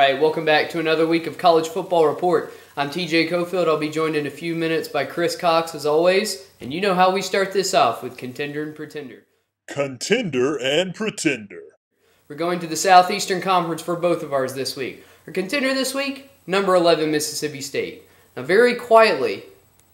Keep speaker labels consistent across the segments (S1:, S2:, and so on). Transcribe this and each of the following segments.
S1: right, welcome back to another week of College Football Report. I'm TJ Cofield. I'll be joined in a few minutes by Chris Cox, as always. And you know how we start this off with Contender and Pretender.
S2: Contender and Pretender.
S1: We're going to the Southeastern Conference for both of ours this week. Our contender this week, number 11 Mississippi State. Now, very quietly,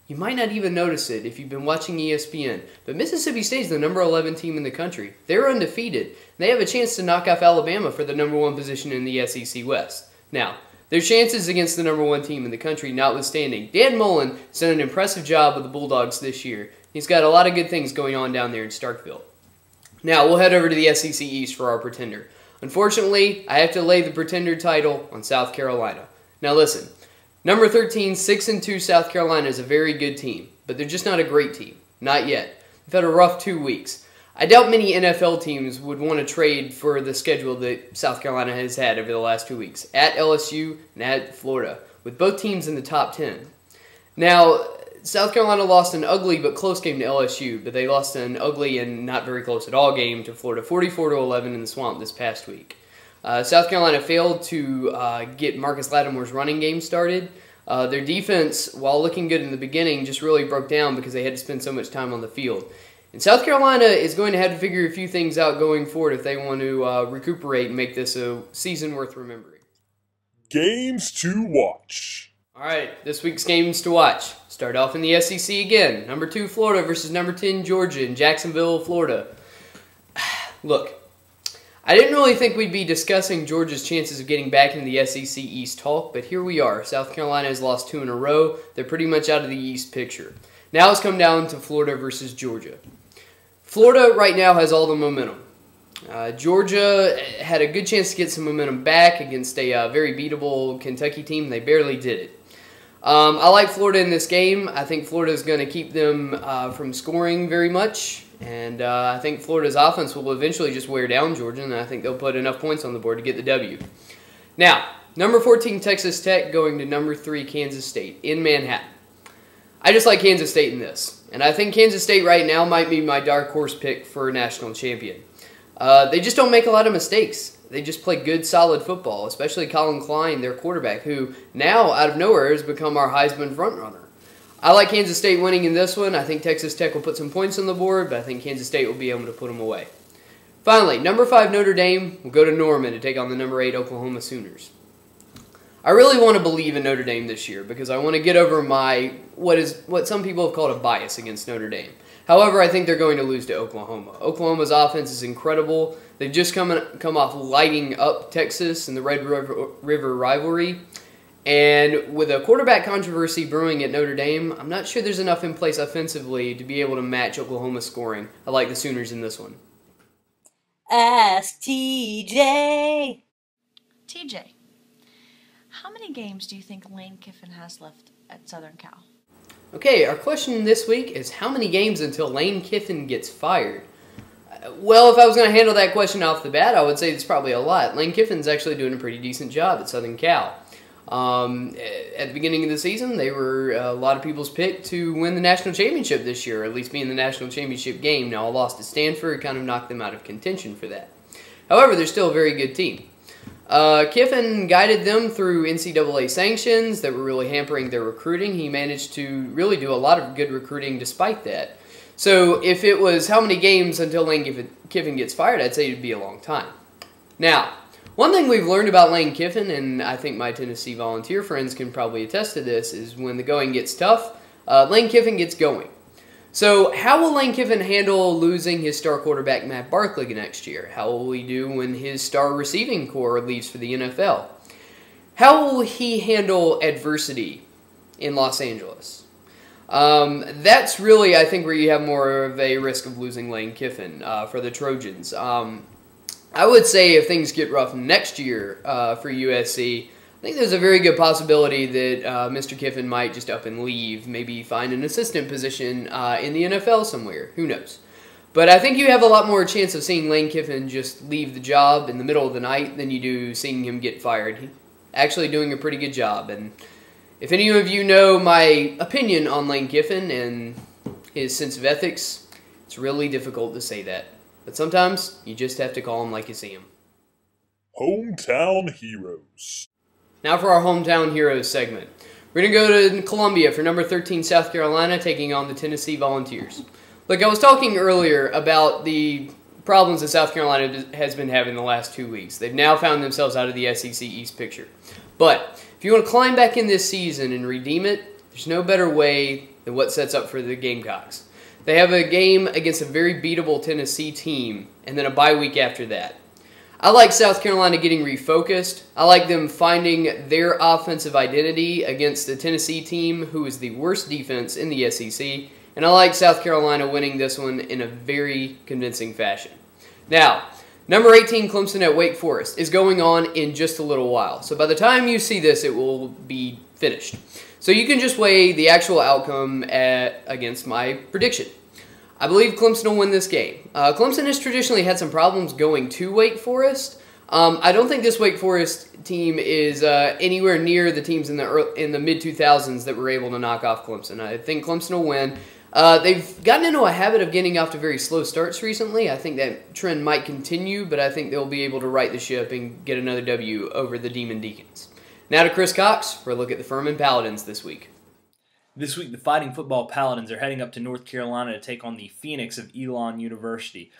S1: you might not even notice it if you've been watching ESPN, but Mississippi State is the number 11 team in the country. They're undefeated. They have a chance to knock off Alabama for the number 1 position in the SEC West. Now, their chances against the number 1 team in the country notwithstanding, Dan Mullen has done an impressive job with the Bulldogs this year. He's got a lot of good things going on down there in Starkville. Now, we'll head over to the SEC East for our Pretender. Unfortunately, I have to lay the Pretender title on South Carolina. Now listen, number 13, 6-2 South Carolina is a very good team, but they're just not a great team. Not yet. They've had a rough 2 weeks. I doubt many NFL teams would want to trade for the schedule that South Carolina has had over the last 2 weeks, at LSU and at Florida, with both teams in the top 10. Now, South Carolina lost an ugly but close game to LSU, but they lost an ugly and not very close at all game to Florida, 44-11 in the Swamp this past week. South Carolina failed to get Marcus Lattimore's running game started. Their defense, while looking good in the beginning, just really broke down because they had to spend so much time on the field. And South Carolina is going to have to figure a few things out going forward if they want to recuperate and make this a season worth remembering.
S2: Games to watch.
S1: All right, this week's games to watch. Start off in the SEC again. Number 2, Florida versus number 10, Georgia in Jacksonville, Florida. Look, I didn't really think we'd be discussing Georgia's chances of getting back into the SEC East talk, but here we are. South Carolina has lost 2 in a row. They're pretty much out of the East picture. Now it's come down to Florida versus Georgia. Florida right now has all the momentum. Georgia had a good chance to get some momentum back against a very beatable Kentucky team. They barely did it. I like Florida in this game. I think Florida is going to keep them from scoring very much. And I think Florida's offense will eventually just wear down Georgia, and I think they'll put enough points on the board to get the W. Now, number 14, Texas Tech going to number 3, Kansas State in Manhattan. I just like Kansas State in this. And I think Kansas State right now might be my dark horse pick for a national champion. They just don't make a lot of mistakes. They just play good, solid football, especially Colin Klein, their quarterback, who now, out of nowhere, has become our Heisman frontrunner. I like Kansas State winning in this one. I think Texas Tech will put some points on the board, but I think Kansas State will be able to put them away. Finally, number 5, Notre Dame will go to Norman to take on the number 8, Oklahoma Sooners. I really want to believe in Notre Dame this year because I want to get over my what some people have called a bias against Notre Dame. However, I think they're going to lose to Oklahoma. Oklahoma's offense is incredible. They've just come off lighting up Texas in the Red River rivalry. And with a quarterback controversy brewing at Notre Dame, I'm not sure there's enough in place offensively to be able to match Oklahoma's scoring. I like the Sooners in this one.
S3: Ask TJ.
S4: TJ, how many games do you think Lane Kiffin has left at Southern Cal?
S1: Okay, our question this week is how many games until Lane Kiffin gets fired? Well, if I was going to handle that question off the bat, I would say it's probably a lot. Lane Kiffin's actually doing a pretty decent job at Southern Cal. At the beginning of the season, they were a lot of people's pick to win the national championship this year, or at least be in the national championship game. Now, a loss to Stanford kind of knocked them out of contention for that. However, they're still a very good team. Kiffin guided them through NCAA sanctions that were really hampering their recruiting. He managed to really do a lot of good recruiting despite that. So if it was how many games until Lane Kiffin gets fired, I'd say it'd be a long time. Now, one thing we've learned about Lane Kiffin, and I think my Tennessee Volunteer friends can probably attest to this, is when the going gets tough, Lane Kiffin gets going. So how will Lane Kiffin handle losing his star quarterback Matt Barkley next year? How will he do when his star receiving core leaves for the NFL? How will he handle adversity in Los Angeles? That's really, I think, where you have more of a risk of losing Lane Kiffin for the Trojans. I would say if things get rough next year for USC, I think there's a very good possibility that Mr. Kiffin might just up and leave, maybe find an assistant position in the NFL somewhere. Who knows? But I think you have a lot more chance of seeing Lane Kiffin just leave the job in the middle of the night than you do seeing him get fired. He's actually doing a pretty good job. And if any of you know my opinion on Lane Kiffin and his sense of ethics, it's really difficult to say that. But sometimes you just have to call him like you see him.
S2: Hometown Heroes.
S1: Now for our Hometown Heroes segment. We're going to go to Columbia for number 13 South Carolina taking on the Tennessee Volunteers. Look, I was talking earlier about the problems that South Carolina has been having the last 2 weeks. They've now found themselves out of the SEC East picture. But if you want to climb back in this season and redeem it, there's no better way than what sets up for the Gamecocks. They have a game against a very beatable Tennessee team and then a bye week after that. I like South Carolina getting refocused. I like them finding their offensive identity against the Tennessee team, who is the worst defense in the SEC. And I like South Carolina winning this one in a very convincing fashion. Now, number 18 Clemson at Wake Forest is going on in just a little while. So by the time you see this, it will be finished. So you can just weigh the actual outcome against my prediction. I believe Clemson will win this game. Clemson has traditionally had some problems going to Wake Forest. I don't think this Wake Forest team is anywhere near the teams in the mid-2000s that were able to knock off Clemson. I think Clemson will win. They've gotten into a habit of getting off to very slow starts recently. I think that trend might continue, but I think they'll be able to right the ship and get another W over the Demon Deacons. Now to Chris Cox for a look at the Furman Paladins this week.
S5: This week, the Fighting Football Paladins are heading up to North Carolina to take on the Phoenix of Elon University.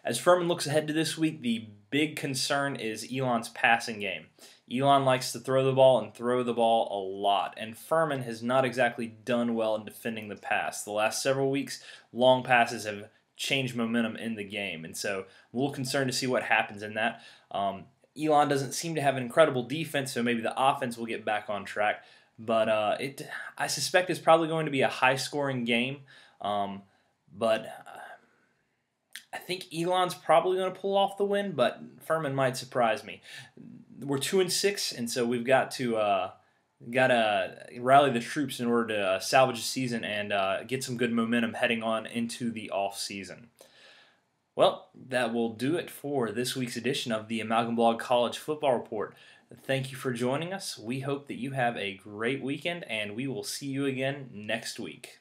S5: As Furman looks ahead to this week, the big concern is Elon's passing game. Elon likes to throw the ball and throw the ball a lot, and Furman has not exactly done well in defending the pass. The last several weeks, long passes have changed momentum in the game, and so I'm a little concerned to see what happens in that. Elon doesn't seem to have an incredible defense, so maybe the offense will get back on track. But I suspect it's probably going to be a high-scoring game. But I think Elon's probably going to pull off the win, but Furman might surprise me. We're 2-6, and so we've got to rally the troops in order to salvage the season and get some good momentum heading on into the off-season. Well, that will do it for this week's edition of the Amalgamblog College Football Report. Thank you for joining us. We hope that you have a great weekend, and we will see you again next week.